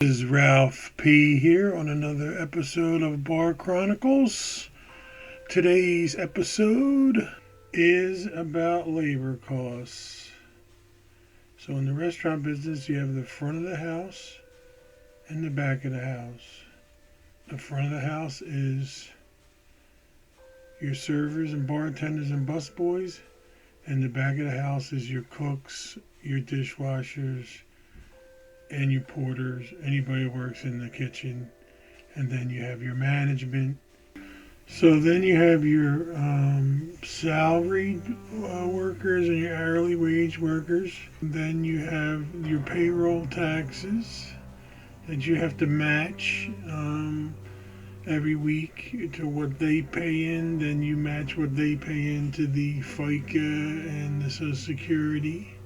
This is Ralph P. here on another episode of Bar Chronicles. Today's episode is about labor costs. So in the restaurant business, you have the front of the house and the back of the house. The front of the house is your servers and bartenders and busboys, and the back of the house is your cooks, your dishwashers, and your porters, anybody who works in the kitchen. And then you have your management. So then you have your salaried workers and your hourly wage workers. Then you have your payroll taxes that you have to match every week to what they pay in. Then you match what they pay into the FICA and the Social Security.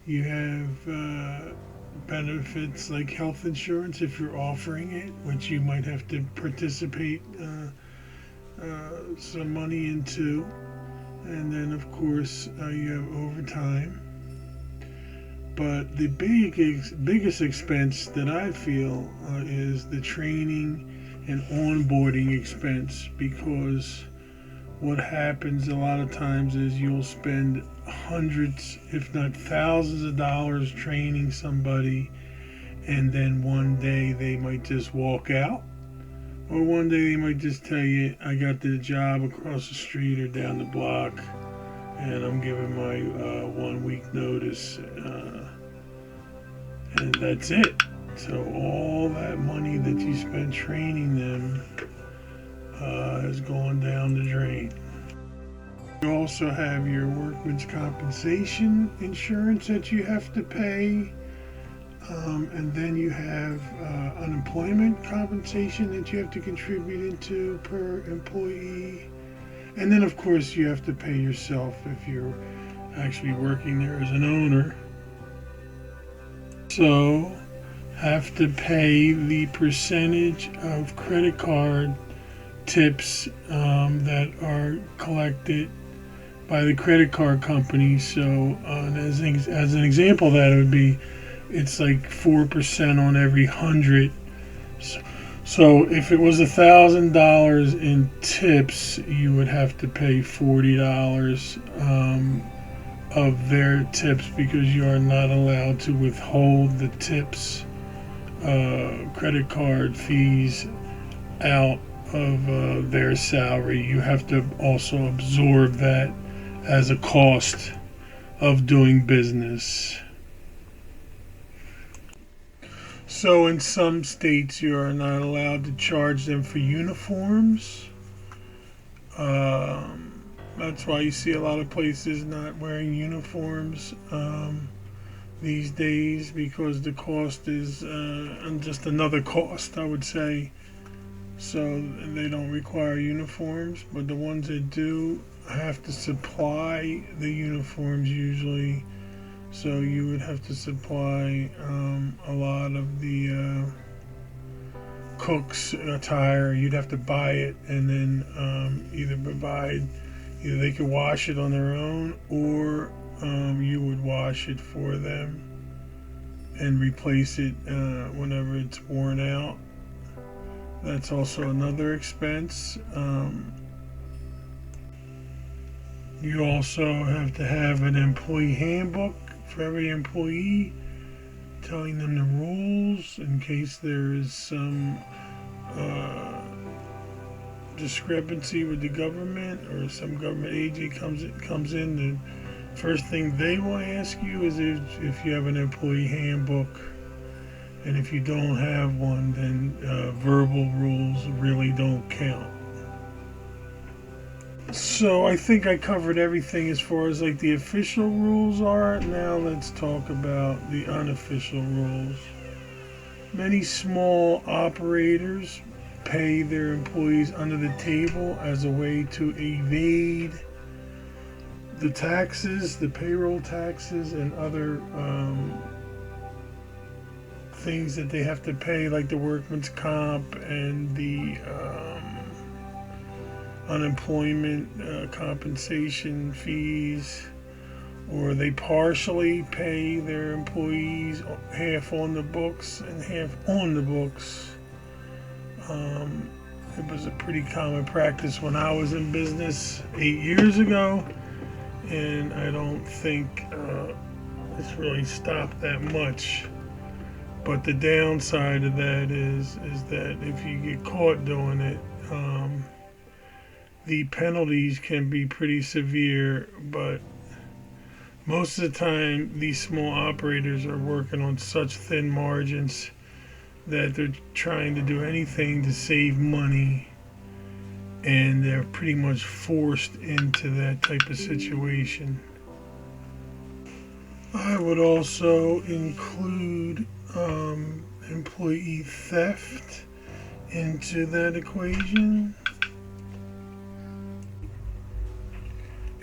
You have benefits like health insurance if you're offering it, which you might have to participate some money into. And then of course you have overtime. But the biggest expense that I feel is the training and onboarding expense, because what happens a lot of times is you'll spend hundreds, if not thousands of dollars training somebody, and then one day they might just walk out, or one day they might just tell you, I got the job across the street or down the block, and I'm giving my 1 week notice, and that's it. So all that money that you spent training them has gone down the drain. You also have your workman's compensation insurance that you have to pay. And then you have unemployment compensation that you have to contribute into per employee. And then, of course, you have to pay yourself if you're actually working there as an owner. So, have to pay the percentage of credit card tips that are collected by the credit card company. So as an example, that it would be, it's like 4% on every 100. So if it was $1,000 in tips, you would have to pay $40 of their tips, because you are not allowed to withhold the tips credit card fees out of their salary. You have to also absorb that as a cost of doing business. So in some states you are not allowed to charge them for uniforms. That's why you see a lot of places not wearing uniforms these days, because the cost is just another cost, I would say. So they don't require uniforms, but the ones that do have to supply the uniforms usually. So you would have to supply a lot of the cook's attire. You'd have to buy it and then either they could wash it on their own, or you would wash it for them and replace it whenever it's worn out. That's also another expense. You also have to have an employee handbook for every employee, telling them the rules in case there is some discrepancy with the government, or some government agent comes in. The first thing they will ask you is if you have an employee handbook. And if you don't have one, then verbal rules really don't count. So I think I covered everything as far as like the official rules are. Now let's talk about the unofficial rules. Many small operators pay their employees under the table as a way to evade the taxes, the payroll taxes, and other things that they have to pay, like the workman's comp and the unemployment compensation fees. or they partially pay their employees half on the books and half on the books. It was a pretty common practice when I was in business 8 years ago, and I don't think it's really stopped that much. But the downside of that is that if you get caught doing it, the penalties can be pretty severe. But most of the time, these small operators are working on such thin margins that they're trying to do anything to save money, and they're pretty much forced into that type of situation. I would also include employee theft into that equation.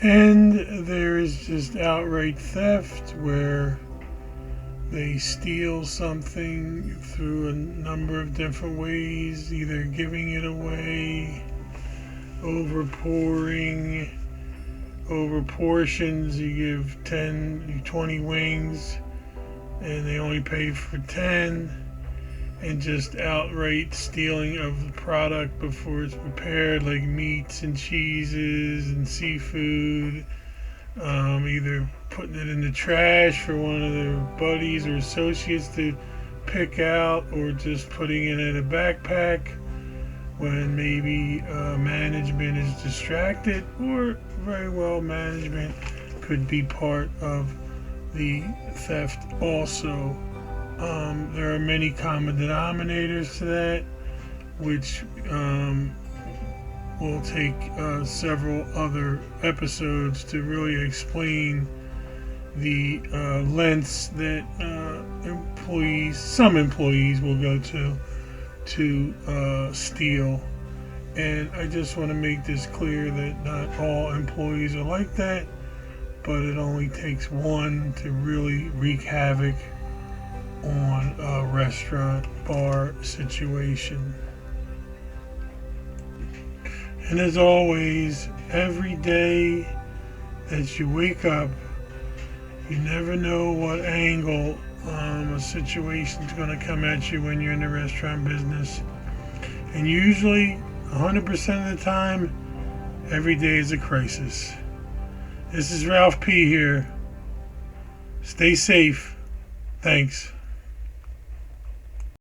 And there is just outright theft where they steal something through a number of different ways, either giving it away, over portions. You give 10, 20 wings and they only pay for 10, and just outright stealing of the product before it's prepared, like meats and cheeses and seafood. Either putting it in the trash for one of their buddies or associates to pick out, or just putting it in a backpack when maybe management is distracted, or very well management could be part of the theft also. There are many common denominators to that, which will take several other episodes to really explain the lengths that some employees will go to steal. And I just want to make this clear that not all employees are like that, but it only takes one to really wreak havoc on a restaurant bar situation. And as always, every day that you wake up, you never know what angle a situation's going to come at you when you're in the restaurant business. And usually, 100% of the time, every day is a crisis. This is Ralph P. here. Stay safe. Thanks.